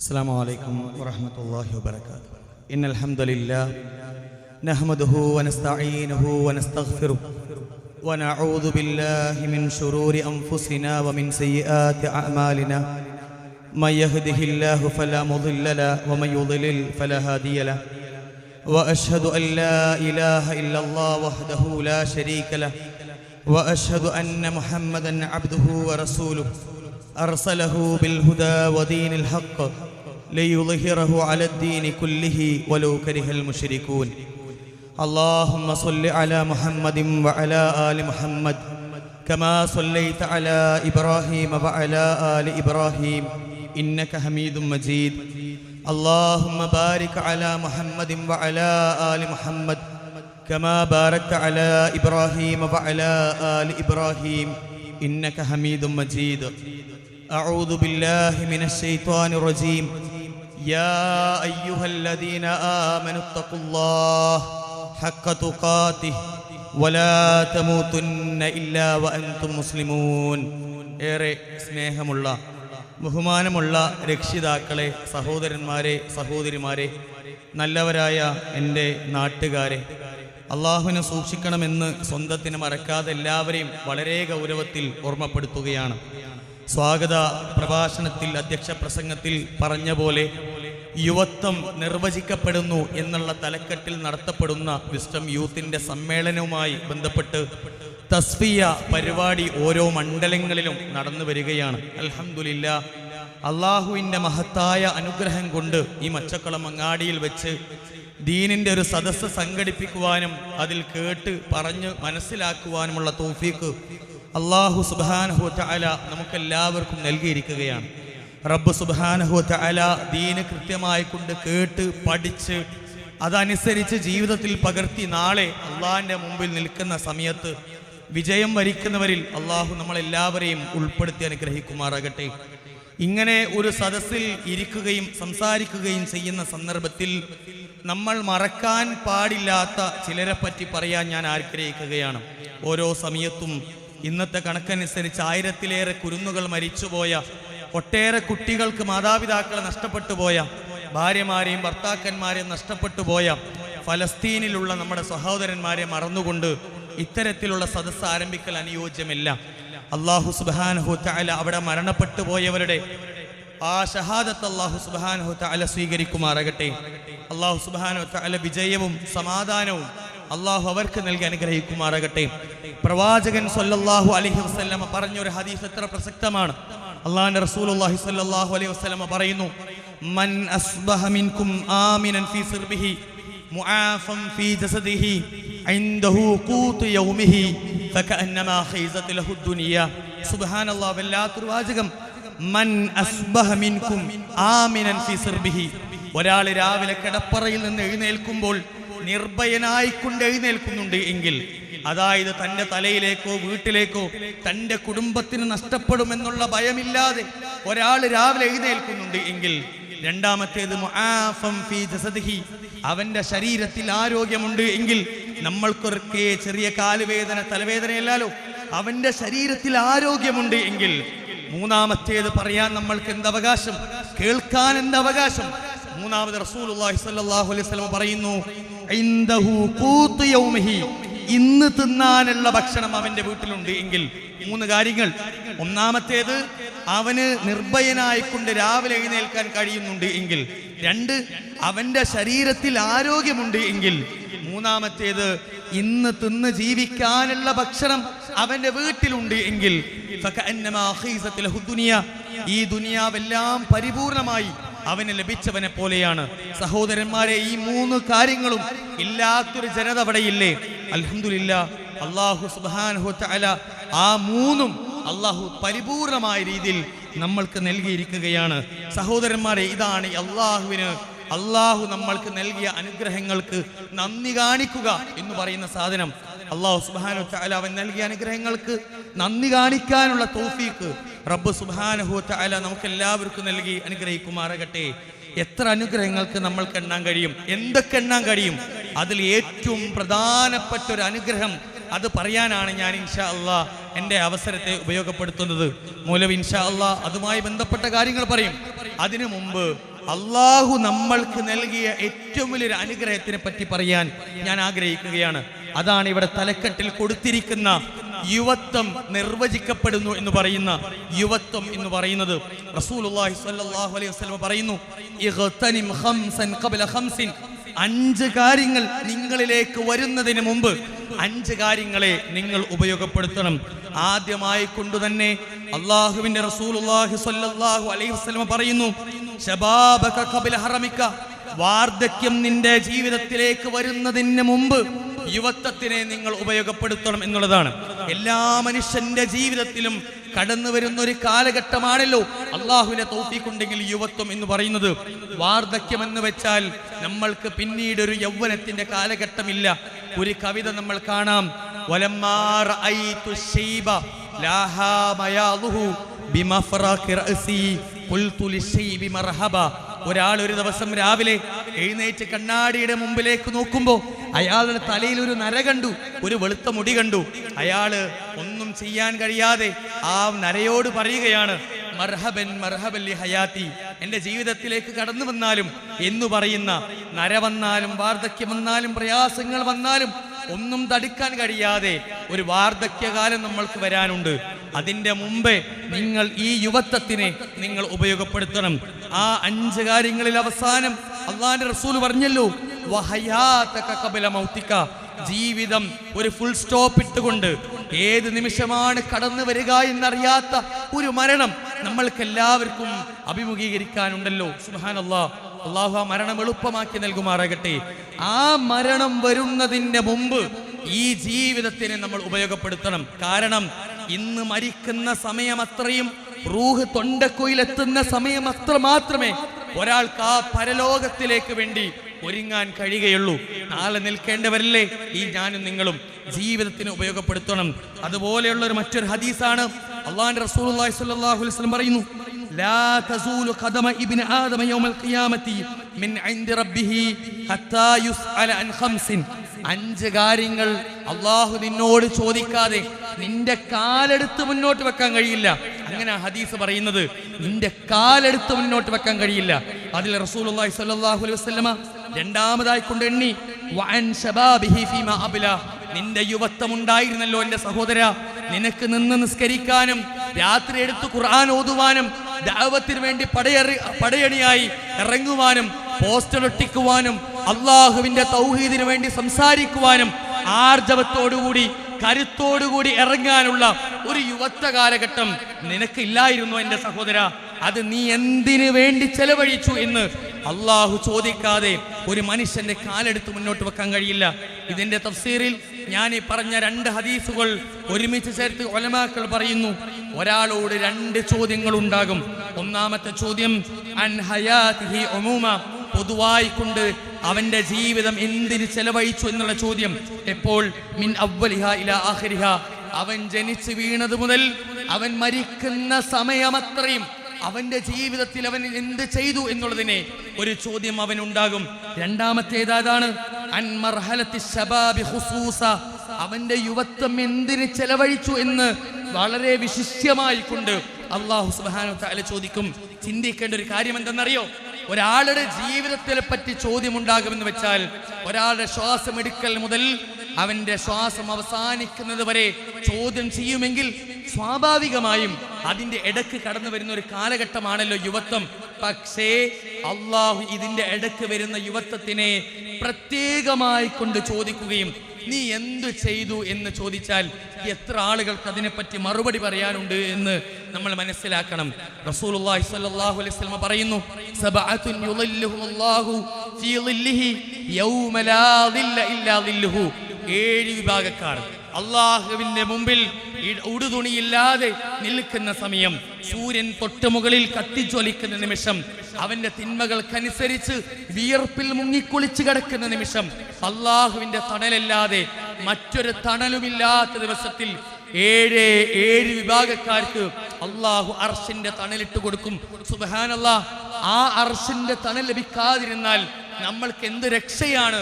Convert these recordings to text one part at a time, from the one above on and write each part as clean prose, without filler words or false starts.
السلام عليكم ورحمة الله وبركاته. إن الحمد لله نحمده ونستعينه ونستغفره ونعوذ بالله من شرور أنفسنا ومن سيئات أعمالنا. من يهده الله فلا مضل له ومن يضلل فلا هادي له. وأشهد أن لا إله إلا الله وحده لا شريك له. وأشهد أن محمدا عبده ورسوله أرسله بالهدى ودين الحق ليظهره على الدين كله ولو كره المشركون. اللهم صل على محمد وعلى آل محمد كما صليت على إبراهيم وعلى آل إبراهيم إنك حميد مجيد. اللهم بارك على محمد وعلى آل محمد كما باركت على إبراهيم وعلى آل إبراهيم إنك حميد مجيد. أعوذ بالله من الشيطان الرجيم. يا أيها الذين آمنوا اتقوا الله حق تقاته ولا تموتن إلا وأنتم مسلمون. ഏറെ സ്നേഹമുള്ള ബഹുമാനമുള്ള രക്ഷിതാക്കളെ, സഹോദരന്മാരെ, സഹോദരിമാരെ, നല്ലവരായ എൻ്റെ നാട്ടുകാരെ, അള്ളാഹുവിനെ സൂക്ഷിക്കണമെന്ന് സ്വന്തത്തിന് മറക്കാതെ എല്ലാവരെയും വളരെ ഗൗരവത്തിൽ ഓർമ്മപ്പെടുത്തുകയാണ്. സ്വാഗത പ്രഭാഷണത്തിൽ, അധ്യക്ഷ പ്രസംഗത്തിൽ പറഞ്ഞ പോലെ യുവത്വം നിർവചിക്കപ്പെടുന്നു എന്നുള്ള തലക്കെട്ടിൽ നടത്തപ്പെടുന്ന വിസ്ഡം യൂത്തിൻ്റെ സമ്മേളനവുമായി ബന്ധപ്പെട്ട് തസ്ഫിയ പരിപാടി ഓരോ മണ്ഡലങ്ങളിലും നടന്നു വരികയാണ്. അൽഹംദുലില്ലാഹ്, അള്ളാഹുവിൻ്റെ മഹത്തായ അനുഗ്രഹം കൊണ്ട് ഈ മച്ചക്കുളം അങ്ങാടിയിൽ വെച്ച് ദീനിൻ്റെ ഒരു സദസ്സ് സംഘടിപ്പിക്കുവാനും അതിൽ കേട്ട് പറഞ്ഞ് മനസ്സിലാക്കുവാനുമുള്ള തൗഫീഖ് അള്ളാഹു സുബ്ഹാനഹു വതആല നമുക്കെല്ലാവർക്കും നൽകിയിരിക്കുകയാണ്. റബ്ബ് സുബ്ഹാനഹു വതആല ദീന് കൃത്യമായി കൊണ്ട് കേട്ട് പഠിച്ച് അതനുസരിച്ച് ജീവിതത്തിൽ പകർത്തി നാളെ അള്ളാഹിൻ്റെ മുമ്പിൽ നിൽക്കുന്ന സമയത്ത് വിജയം വരിക്കുന്നവരിൽ അള്ളാഹു നമ്മളെല്ലാവരെയും ഉൾപ്പെടുത്തി അനുഗ്രഹിക്കുമാറാകട്ടെ. ഇങ്ങനെ ഒരു സദസ്സിൽ ഇരിക്കുകയും സംസാരിക്കുകയും ചെയ്യുന്ന സന്ദർഭത്തിൽ നമ്മൾ മറക്കാൻ പാടില്ലാത്ത ചിലരെ പറ്റി പറയാൻ ഞാൻ ആഗ്രഹിക്കുകയാണ്. ഓരോ സമയത്തും ഇന്നത്തെ കണക്കനുസരിച്ച് 1000-ലേറെ കുരുന്നുകൾ മരിച്ചുപോയ, ഒട്ടേറെ കുട്ടികൾക്ക് മാതാപിതാക്കളെ നഷ്ടപ്പെട്ടു പോയ, ഭാര്യമാരെയും ഭർത്താക്കന്മാരെയും നഷ്ടപ്പെട്ടു പോയ ഫലസ്തീനിലുള്ള നമ്മുടെ സഹോദരന്മാരെ മറന്നുകൊണ്ട് ഇത്തരത്തിലുള്ള സദസ്സ് ആരംഭിക്കൽ അനുയോജ്യമല്ല. അള്ളാഹു സുബ്ഹാനഹു വതആല അവിടെ മരണപ്പെട്ടു പോയവരുടെ ആ ഷഹാദത്ത് അള്ളാഹു സുബ്ഹാനഹു വതആല സ്വീകരിക്കുമാറാകട്ടെ. അള്ളാഹു സുബ്ഹാനഹു വതആല വിജയവും സമാധാനവും അള്ളാഹു അവർക്ക് നൽകി അനുഗ്രഹിക്കുമാറാകട്ടെ. പ്രവാചകൻ സ്വല്ലല്ലാഹു അലൈഹി വസല്ലമ പറഞ്ഞൊരു ഹദീസ് എത്ര പ്രസക്തമാണ്. അള്ളാഹുവിന്റെ റസൂലുള്ളാഹി സ്വല്ലല്ലാഹു അലൈഹി വസല്ലമ പറയുന്നു, മൻ അസ്ബഹ മിൻകും ആമിനൻ ഫീ സിർബിഹി മുആഫൻ ഫീ ജസദിഹി ഇൻദഹു ഖൂതു യൗമിഹി ഫകഅന്നമാ ഖൈസത് ലഹു ദുനിയ. സുബ്ഹാനല്ലാഹ്, വല്ലാത്തൊരു വാചകം. മൻ അസ്ബഹ മിൻകും ആമിനൻ ഫീ സിർബിഹി. ഒരാൾ രാവിലെ കിടപ്പറയിൽ നിന്ന് എഴുന്നേൽക്കുമ്പോൾ നിർഭയനായിക്കൊണ്ട് എഴുന്നേൽക്കുന്നുണ്ട് എങ്കിൽ, അതായത് തൻ്റെ തലയിലേക്കോ വീട്ടിലേക്കോ തൻ്റെ കുടുംബത്തിന് നഷ്ടപ്പെടുമെന്നുള്ള ഭയമില്ലാതെ ഒരാൾ രാവിലെ എഴുന്നേൽക്കുന്നുണ്ട് എങ്കിൽ, രണ്ടാമത്തേത് മുആഫൻ ഫീ ജസദിഹി, അവൻ്റെ ശരീരത്തിൽ ആരോഗ്യമുണ്ട് എങ്കിൽ, നമ്മൾക്കൊക്കെ ചെറിയ കാലുവേദന തലവേദനയല്ലാലോ, അവൻ്റെ ശരീരത്തിൽ ആരോഗ്യമുണ്ട് എങ്കിൽ, മൂന്നാമത്തേത് പറയാൻ നമ്മൾക്ക് എന്തവകാശം, കേൾക്കാൻ എന്തവകാശം. മൂന്നാമത് റസൂലുള്ളാഹി സ്വല്ലല്ലാഹു അലൈഹി വസല്ലം പറയുന്നു, ഇൻദഹു ഖൂതു യൗമിഹി, ഇന്ന് തിന്നാനുള്ള ഭക്ഷണം അവന്റെ വീട്ടിലുണ്ട് എങ്കിൽ. 3 കാര്യങ്ങൾ. ഒന്നാമത്തേത്, അവന് നിർഭയനായിക്കൊണ്ട് രാവിലെ എഴുന്നേൽക്കാൻ കഴിയുന്നുണ്ട് എങ്കിൽ. 2, അവന്റെ ശരീരത്തിൽ ആരോഗ്യമുണ്ട് എങ്കിൽ. മൂന്നാമത്തേത്, ഇന്ന് തിന്ന് ജീവിക്കാനുള്ള ഭക്ഷണം അവന്റെ വീട്ടിലുണ്ട് എങ്കിൽ. ഫകഅന്നമാ ഖൈസത് ലഹു ദുനിയ, ഈ ദുനിയാവെല്ലാം പരിപൂർണമായി അവന് ലഭിച്ചവനെ പോലെയാണ്. സഹോദരന്മാരെ, ഈ 3 കാര്യങ്ങളും ഇല്ലാത്തൊരു ജനത അവിടെയില്ലേ? അൽഹംദുലില്ലാഹ്, അല്ലാഹു സുബ്ഹാനഹു വതആല ആ 3ഉം അല്ലാഹു പരിപൂർണമായ രീതിയിൽ നമ്മൾക്ക് നൽകിയിരിക്കുകയാണ്. സഹോദരന്മാരെ, ഇതാണ് അല്ലാഹു നമ്മൾക്ക് നൽകിയ അനുഗ്രഹങ്ങൾക്ക് നന്ദി കാണിക്കുക എന്ന് പറയുന്ന സാധനം. അല്ലാഹു സുബ്ഹാനഹു വതആല അവൻ നൽകിയ അനുഗ്രഹങ്ങൾക്ക് നന്ദി കാണിക്കാനുള്ള തൗഫീഖ് റബ്ബ് സുബ്ഹാനഹു വതആല നമുക്ക് എല്ലാവർക്കും നൽകി അനുഗ്രഹിക്കുമാറാകട്ടെ. എത്ര അനുഗ്രഹങ്ങൾക്ക് നമ്മൾക്ക് എണ്ണാൻ കഴിയും, എന്തൊക്കെ എണ്ണാൻ കഴിയും. അതിൽ ഏറ്റവും പ്രധാനപ്പെട്ട ഒരു അനുഗ്രഹം അത് പറയാനാണ് ഞാൻ ഇൻഷാ അല്ലാഹ് എൻ്റെ അവസരത്തെ ഉപയോഗപ്പെടുത്തുന്നത്. മൗലവി ഇൻഷാ അല്ലാഹ് അതുമായി ബന്ധപ്പെട്ട കാര്യങ്ങൾ പറയും. അതിനു മുമ്പ് അള്ളാഹു നമ്മൾക്ക് നൽകിയ ഏറ്റവും വലിയൊരു അനുഗ്രഹത്തിനെ പറ്റി പറയാൻ ഞാൻ ആഗ്രഹിക്കുകയാണ്. അതാണ് ഇവിടെ തലക്കെട്ടിൽ കൊടുത്തിരിക്കുന്ന യുവത്വം നിർവചിക്കപ്പെടുന്നു എന്ന് പറയുന്ന യുവത്വം എന്ന് പറയുന്നത്. റസൂലുള്ളാഹി സ്വല്ലല്ലാഹു അലൈഹി വസല്ലം പറയുന്നു, ഇഗ്തനിം ഖംസൻ ഖബ്ല ഖംസിൻ, 5 കാര്യങ്ങൾ നിങ്ങളിലേക്ക് വരുന്നതിന് മുമ്പ് 5 കാര്യങ്ങളെ നിങ്ങൾ ഉപയോഗപ്പെടുത്തണം. ആദ്യമായി കൊണ്ടുതന്നെ അള്ളാഹുവിന്റെ റസൂലുള്ളാഹി സ്വല്ലല്ലാഹു അലൈഹി വസല്ലം പറയുന്നു, ശബാബക ഖബ്ല ഹറമിക, വാർദ്ധക്യം നിന്റെ ജീവിതത്തിലേക്ക് വരുന്നതിന് മുമ്പ് യുവത്വത്തിനെ നിങ്ങൾ ഉപയോഗപ്പെടുത്തണം എന്നുള്ളതാണ്. എല്ലാ മനുഷ്യന്റെ ജീവിതത്തിലും കടന്നു വരുന്ന ഒരു കാലഘട്ടമാണല്ലോ അള്ളാഹുവിന്റെ തൗഫീഖ് ഉണ്ടെങ്കിൽ യുവത്വം എന്ന് പറയുന്നത്. വാർദ്ധക്യം എന്ന് വെച്ചാൽ നമ്മൾക്ക് പിന്നീട് ഒരു യൗവനത്തിന്റെ കാലഘട്ടമില്ല. ഒരു കവിത നമ്മൾ കാണാം, വലമ്മാ റഅയ്തു ശൈബ ലാഹാ മയാദുഹു ബിമഫറഖി റഅസി ഖുൽതു ലിശൈബി മർഹബ. ഒരാൾ ഒരു ദിവസം രാവിലെ എഴുന്നേറ്റ് കണ്ണാടിയുടെ മുമ്പിലേക്ക് നോക്കുമ്പോൾ അയാളുടെ തലയിൽ ഒരു നര കണ്ടു, ഒരു വെളുത്ത മുടി കണ്ടു. അയാള് ഒന്നും ചെയ്യാൻ കഴിയാതെ ആ നരയോട് പറയുകയാണ്, മർഹബൻ മർഹബൻ ലി ഹയാത്തി, എൻ്റെ ജീവിതത്തിലേക്ക് കടന്നു വന്നാലും എന്ന് പറയുന്ന. നര വന്നാലും വാർദ്ധക്യം വന്നാലും പ്രയാസങ്ങൾ വന്നാലും ഒന്നും തടുക്കാൻ കഴിയാതെ ഒരു വാർദ്ധക്യകാലം നമ്മൾക്ക് വരാനുണ്ട്. അതിൻ്റെ മുമ്പേ നിങ്ങൾ ഈ യുവത്വത്തിനെ നിങ്ങൾ ഉപയോഗപ്പെടുത്തണം. ആ 5 കാര്യങ്ങളിൽ അവസാനം അള്ളാന്റെ റസൂൽ പറഞ്ഞല്ലോ, വഹയാതക ഖബല മൗതിക, ജീവിതം ഒരു ഫുൾ സ്റ്റോപ്പ് ഇട്ടുകൊണ്ട് ഏത് നിമിഷമാണ് കടന്നു വരിക എന്നറിയാത്ത ഒരു മരണം നമ്മൾക്ക് എല്ലാവർക്കും അഭിമുഖീകരിക്കാനുണ്ടല്ലോ. സുബ്ഹാനല്ലാഹ്, അള്ളാഹു ആ മരണം എളുപ്പമാക്കി നൽകുമാറാകട്ടെ. ആ മരണം വരുന്നതിന്റെ മുമ്പ് ഈ ജീവിതത്തിനെ നമ്മൾ ഉപയോഗപ്പെടുത്തണം. കാരണം ഇന്ന് മരിക്കുന്ന സമയം അത്രയും, റൂഹ് തൊണ്ടക്കുയിലെത്തുന്ന സമയം അത്ര മാത്രമേ ഒരാൾക്ക് ആ പരലോകത്തിലേക്ക് വേണ്ടി ഒരുങ്ങാൻ കഴിയുകയുള്ളൂ. നാളെ നിൽക്കേണ്ടവരല്ലേ ഈ ഞാനും നിങ്ങളും. ജീവിതത്തിന് ഉപയോഗപ്പെടുത്തണം. അതുപോലെയുള്ള മറ്റൊരു ഹദീസാണ് അല്ലാഹുവിന്റെ റസൂലുള്ളാഹി സ്വല്ലല്ലാഹു അലൈഹി വസല്ലം പറയുന്നു, ലാ തസൂലു ഖദമ ഇബ്നു ആദമ യൗമൽ ഖിയാമത്തി മിൻ ഇൻദി റബ്ബിഹി ഹത്താ യുസ്അല അൻ ഖംസിൻ. 5 കാര്യങ്ങൾ അള്ളാഹു നിന്നോട് ചോദിക്കാതെ നിന്റെ കാലെടുത്ത് മുന്നോട്ട് വെക്കാൻ കഴിയില്ല. അങ്ങനെ ഹദീസ് പറയുന്നത്, നിന്റെ കാലെടുത്ത് മുന്നോട്ട് വെക്കാൻ കഴിയില്ല. അതിൽ റസൂലുള്ളാഹി സ്വല്ലല്ലാഹു അലൈഹി വസല്ലമ രണ്ടാമതായി കൊണ്ട് എണ്ണി, വഅൻ ശബാബിഹി ഫീമാ അബ്ലാ, നിന്റെ യുവത്വം ഉണ്ടായിരുന്നല്ലോ എൻ്റെ സഹോദര, നിനക്ക് നിന്ന് നിസ്കരിക്കാനും രാത്രി എടുത്ത് ഖുർആൻ ഓതുവാനും ദഅവത്തിന് വേണ്ടി പടയണിയായി ഇറങ്ങുവാനും പോസ്റ്റർ ഒട്ടിക്കുവാനും അള്ളാഹുവിന്റെ തൗഹീദിന് വേണ്ടി സംസാരിക്കുവാനും ആർജവത്തോടുകൂടി കരുത്തോടുകൂടി ഇറങ്ങാനുള്ള ഒരു യുവത്വ കാലഘട്ടം നിനക്കില്ലായിരുന്നു എൻ്റെ സഹോദര. അത് നീ എന്തിനു വേണ്ടി ചെലവഴിച്ചു എന്ന് അള്ളാഹു ചോദിക്കാതെ ഒരു മനുഷ്യന്റെ കാലെടുത്ത് മുന്നോട്ട് വെക്കാൻ കഴിയില്ല. ഇതിന്റെ തഫ്സീറിൽ ഞാൻ ഈ പറഞ്ഞ 2 ഹദീസുകൾ ഒരുമിച്ച് ചേർത്ത് ഉലമാക്കൾ പറയുന്നു, ഒരാളോട് 2 ചോദ്യങ്ങൾ ഉണ്ടാകും. ഒന്നാമത്തെ ചോദ്യം അൻ ഹയാതിഹി ഉമൂമ, പൊതുവായി കൊണ്ട് അവന്റെ ജീവിതം എന്തിന് ചെലവഴിച്ചു എന്നുള്ള ചോദ്യം. എപ്പോൾ? മിൻ അവ്വലിഹ ഇലാ ആഖിരിഹ, അവൻ ജനിച്ചു വീണത് മുതൽ അവൻ മരിക്കുന്ന സമയമത്രയും അവന്റെ ജീവിതത്തിൽ അവൻ എന്ത് ചെയ്തു എന്നുള്ളതിനെ ഒരു ചോദ്യം അവനുണ്ടാകും. രണ്ടാമത്തേതാണ് അൻ മർഹലത്തി ശബാബി ഖുസൂസ, അവന്റെ യുവത്വം എന്തിന് ചെലവഴിച്ചു എന്ന് വളരെ വിശിഷ്യമായി കൊണ്ട് അല്ലാഹു സുബ്ഹാനഹു വ തആല ചോദിക്കും. ചിന്തിക്കേണ്ട ഒരു കാര്യം എന്തെന്നറിയോ? ഒരാളുടെ ജീവിതത്തിനെ പറ്റി ചോദ്യമുണ്ടാകുമെന്ന് വെച്ചാൽ ഒരാളുടെ ശ്വാസം എടുക്കൽ മുതൽ അവന്റെ ശ്വാസം അവസാനിക്കുന്നത് വരെ ചോദ്യം ചെയ്യുമെങ്കിൽ സ്വാഭാവികമായും അതിന്റെ ഇടക്ക് കടന്നു വരുന്ന ഒരു കാലഘട്ടമാണല്ലോ യുവത്വം. പക്ഷേ അള്ളാഹു ഇതിന്റെ ഇടക്ക് വരുന്ന യുവത്വത്തിനെ പ്രത്യേകമായി കൊണ്ട് ചോദിക്കുകയും നീ എന്തു ചെയ്തു എന്ന് ചോദിച്ചാൽ എത്ര ആളുകൾക്ക് അതിനെപ്പറ്റി മറുപടി പറയാനുണ്ട് എന്ന് നമ്മൾ മനസ്സിലാക്കണം. റസൂലുള്ളാഹി സ്വല്ലല്ലാഹു അലൈഹി വസല്ലം പറയുന്നു, സബഅത്തുൻ യുളില്ലുഹുല്ലാഹു ഫീ ളില്ലിഹി യൗമ ലാ ളില്ല ഇല്ലാ ളില്ലുഹു. 7 വിഭാഗക്കാർ അള്ളാഹുവിന്റെ മുമ്പിൽ ഉടുതുണിയില്ലാതെ നിൽക്കുന്ന സമയം, സൂര്യൻ തൊട്ടുമുകളിൽ കത്തിജ്വലിക്കുന്ന നിമിഷം, അവന്റെ തിന്മകൾക്കനുസരിച്ച് വിയർപ്പിൽ മുങ്ങിക്കുളിച്ച് കിടക്കുന്ന നിമിഷം, അള്ളാഹുവിന്റെ തണലല്ലാതെ മറ്റൊരു തണലുമില്ലാത്ത ദിവസത്തിൽ 7 വിഭാഗക്കാർക്ക് അള്ളാഹു അർശിന്റെ തണലിട്ട് കൊടുക്കും. സുബ്ഹാനല്ലാഹ്, ആ അർശിന്റെ തണൽ ലഭിക്കാതിരുന്നാൽ നമ്മൾക്ക് എന്ത് രക്ഷയാണ്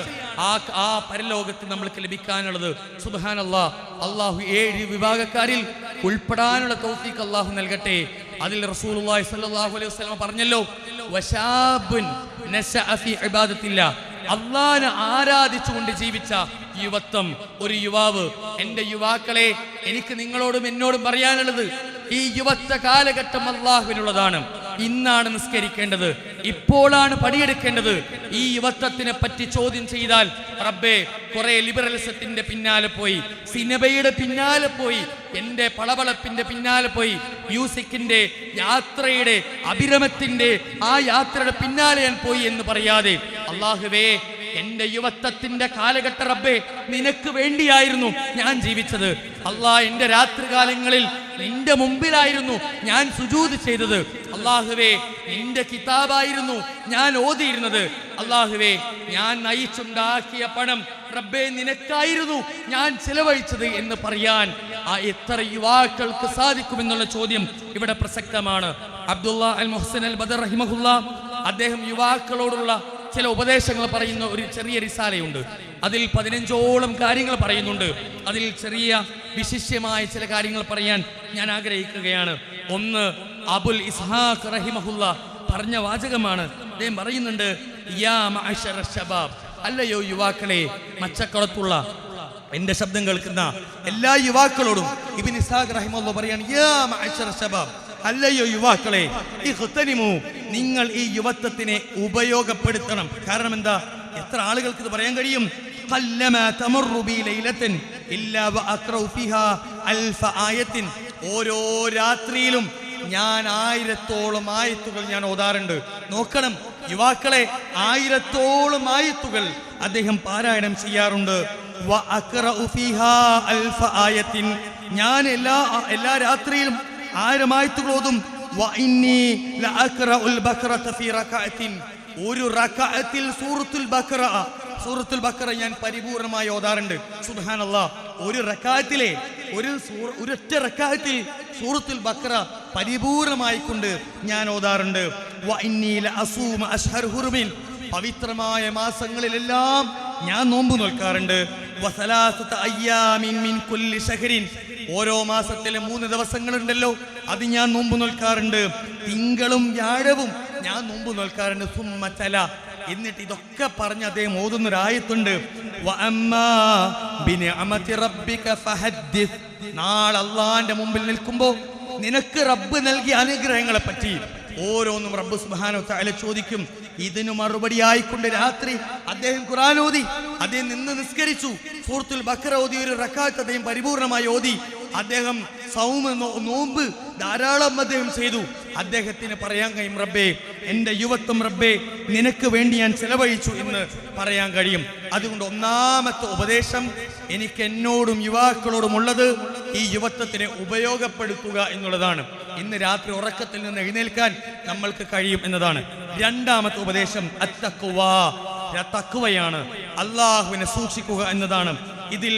ആ പരലോകത്ത് നമ്മൾക്ക് ലഭിക്കാനുള്ളത്? സുബ്ഹാനല്ലാഹ്, അള്ളാഹു 7 വിഭാഗക്കാരിൽ ഉൾപ്പെടാനുള്ള തൗഫീഖ് അള്ളാഹു നൽകട്ടെ. അതിൽ റസൂലുള്ളാഹി സ്വല്ലല്ലാഹു അലൈഹി വസല്ലം പറഞ്ഞല്ലോ, വശാബുൻ നശഅ ഫീ ഇബാദത്തില്ലാ, അള്ളാഹനെ ആരാധിച്ചുകൊണ്ട് ജീവിച്ച യുവത്വം, ഒരു യുവാവ്. എൻ്റെ യുവാക്കളെ, എനിക്ക് നിങ്ങളോടും എന്നോടും പറയാനുള്ളത്, ഈ യുവത്വ കാലഘട്ടം അള്ളാഹുവിനുള്ളതാണ്. ഇന്നാണ് നിസ്കരിക്കേണ്ടത്, ഇപ്പോഴാണ് പണിയെടുക്കേണ്ടത്. ഈ യുവത്വത്തിനെ പറ്റി ചോദ്യം ചെയ്താൽ, റബ്ബേ, കുറെ ലിബറലിസത്തിന്റെ പിന്നാലെ പോയി, സിനിമയുടെ പിന്നാലെ പോയി, എൻ്റെ പളവളപ്പിന്റെ പിന്നാലെ പോയി, മ്യൂസിക്കിന്റെ, യാത്രയുടെ, അഭിരമത്തിന്റെ ആ യാത്രയുടെ പിന്നാലെ ഞാൻ പോയി എന്ന് പറയാതെ, അള്ളാഹുവേ, എന്റെ യുവത്വത്തിന്റെ കാലഘട്ട റബ്ബേ, നിനക്ക് വേണ്ടിയായിരുന്നു ഞാൻ ജീവിച്ചത്. അള്ളാഹ്, എന്റെ രാത്രികാലങ്ങളിൽ നിന്റെ മുമ്പിലായിരുന്നു ഞാൻ സുജൂദ് ചെയ്തത്. അള്ളാഹുവേ, നിന്റെ കിതാബായിരുന്നു ഞാൻ ഓതിയിരുന്നത്. അള്ളാഹുവേ, ഞാൻ നയിച്ചുണ്ടാക്കിയ പണം റബ്ബേ നിനക്കായിരുന്നു ഞാൻ ചെലവഴിച്ചത് എന്ന് പറയാൻ എത്ര യുവാക്കൾക്ക് സാധിക്കുമെന്നുള്ള ചോദ്യം ഇവിടെ പ്രസക്തമാണ്. അബ്ദുല്ലാ അൽ മുഹ്സിൻ അൽ ബദർ റഹിമഹുല്ലാ, അദ്ദേഹം യുവാക്കളോടുള്ള ചില ഉപദേശങ്ങൾ പറയുന്ന ഒരു ചെറിയ റിസാലയുണ്ട്. അതിൽ 15ഓളം കാര്യങ്ങൾ പറയുന്നുണ്ട്. അതിൽ ചെറിയ വിശിഷ്യമായ ചില കാര്യങ്ങൾ പറയാൻ ഞാൻ ആഗ്രഹിക്കുകയാണ്. ഒന്ന്, അബുൽ ഇസ്ഹാഖ് റഹിമഹുല്ല പറഞ്ഞ വാചകമാണ്. അദ്ദേഹം പറയുന്നുണ്ട്, യാ മഅശറ ശബാബ്, അല്ലയോ യുവാക്കളെ, മച്ചക്കുളത്തുള്ള എന്റെ ശബ്ദം കേൾക്കുന്ന എല്ലാ യുവാക്കളോടും ഇബ്നു ഇസ്ഹാഖ് റഹിമഹുല്ല പറയാണ്, യാ മഅശറ ശബാബ്, അല്ലയോ യുവാക്കളെ, ഇഖ്തനിമു, നിങ്ങൾ ഈ യുവത്വത്തിനെ ഉപയോഗപ്പെടുത്തണം. കാരണം എന്താ? എത്ര ആളുകൾക്ക് ഇത് പറയാൻ കഴിയും? ഖല്ലമാ തമറു ബി ലൈലത്തിൻ ഇല്ലാ വഅഖറഉ ഫിഹാ അൽഫ ആയത്തിൻ, ഓരോ രാത്രിയിലും ഞാൻ 1000ഓളം ആയത്തുകൾ ഞാൻ ഓതാറുണ്ട്. നോക്കണം യുവാക്കളെ, 1000ഓളം ആയത്തുകൾ അദ്ദേഹം പാരായണം ചെയ്യാറുണ്ട്. വഅഖറഉ ഫിഹാ അൽഫ ആയത്തിൻ, ഞാൻ എല്ലാ രാത്രിയിലും 1000 ആയത്തുകൾ ഓതും. വഇന്നി ലഅഖറഉൽ ബഖറത ഫീ റകഅത്തിൻ, ഒരു റകഅത്തിൽ സൂറത്തുൽ ബഖറ ഞാൻ പരിപൂർണമായി ഓതാറുണ്ട്. സുബ്ഹാനല്ലാഹ്, ഒരു റകഅത്തിലെ ഒരൊറ്റ റകഅത്തിൽ സൂറത്തുൽ ബഖറ പരിപൂർണമായി കൊണ്ട് ഞാൻ ഓതാറുണ്ട്. വഇന്നി ലഅസൂമ അശ്ഹർ ഹുറുമിൻ, പവിത്രമായ മാസങ്ങളിലെല്ലാം ഞാൻ നോമ്പ് നോൽക്കാറുണ്ട്. വസലാസത അയ്യാമിൻ മിൻ കുല്ലി ശഹരിൻ, ഓരോ മാസത്തിലെ 3 ദിവസങ്ങളുണ്ടല്ലോ, അത് ഞാൻ നോമ്പ് നോൽക്കാറുണ്ട്. തിങ്കളും വ്യാഴവും ഞാൻ നോമ്പ് നോൽക്കാറുണ്ട്. സുമ്മതല, എന്നിട്ട് ഇതൊക്കെ പറഞ്ഞ് അദ്ദേഹം ഓതുന്നൊരായത്തുണ്ട്, വഅമ്മാ ബിനിഅമതി റബ്ബിക ഫഹദ്ദിസ്, നാളെ അല്ലാഹുവിന്റെ മുമ്പിൽ നിൽക്കുമ്പോൾ നിനക്ക് റബ്ബ് നൽകിയ അനുഗ്രഹങ്ങളെ പറ്റി ഓരോന്നും റബ്ബ് സുബ്ഹാനഹു തആല ചോദിക്കും. ഇതിനു മറുപടിയായിക്കൊണ്ട് രാത്രി അദ്ദേഹം ഖുർആൻ ഓതി, അദ്ദേഹം നിന്ന് നിസ്കരിച്ചു, സൂറത്തുൽ ബഖറ ഓതി, ഒരു റക്അത്ത് അദ്ദേഹം പരിപൂർണമായി ഓതി. അദ്ദേഹം നോമ്പ് ധാരാളം അദ്ദേഹം ചെയ്തു. അദ്ദേഹത്തിന് പറയാൻ കഴിയും, റബ്ബേ, എൻ്റെ യുവത്വം റബ്ബേ നിനക്ക് വേണ്ടി ഞാൻ ചെലവഴിച്ചു എന്ന് പറയാൻ കഴിയും. അതുകൊണ്ട് ഒന്നാമത്തെ ഉപദേശം എനിക്ക് എന്നോടും യുവാക്കളോടും ഉള്ളത് ഈ യുവത്വത്തിനെ ഉപയോഗപ്പെടുത്തുക എന്നുള്ളതാണ്. ഇന്ന് രാത്രി ഉറക്കത്തിൽ നിന്ന് എഴുന്നേൽക്കാൻ നമ്മൾക്ക് കഴിയും എന്നതാണ്. രണ്ടാമത്തെ ഉപദേശം തഖ്വയാണ്, അള്ളാഹുവിനെ സൂക്ഷിക്കുക എന്നതാണ്. ഇതിൽ